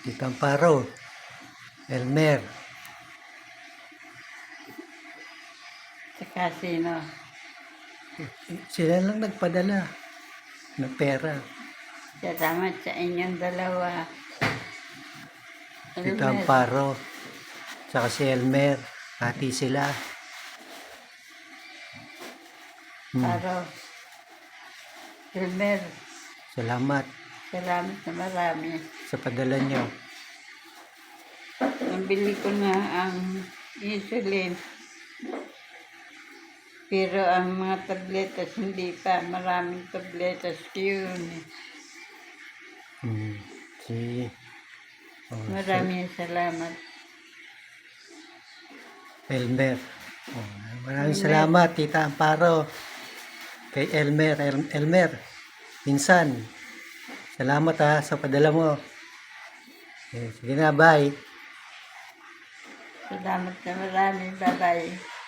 Tito Amparo, Elmer, Tsaka sino? sila lang nagpadala ng pera. Salamat sa inyong dalawa. Tito Elmer, Amparo, saka si Elmer, hati sila. Paro. Elmer, Salamat salamat na marami. sa padala nyo. Nabili ko na ang insulin. Pero ang mga tabletas hindi pa. Maraming tabletas yun. Si Maraming salamat. Elmer. Maraming Elmer. salamat, Tita Amparo. Kay Elmer. Elmer, pinsan. Salamat sa padala mo. Sige na, bye. Salamat na marami. Bye-bye.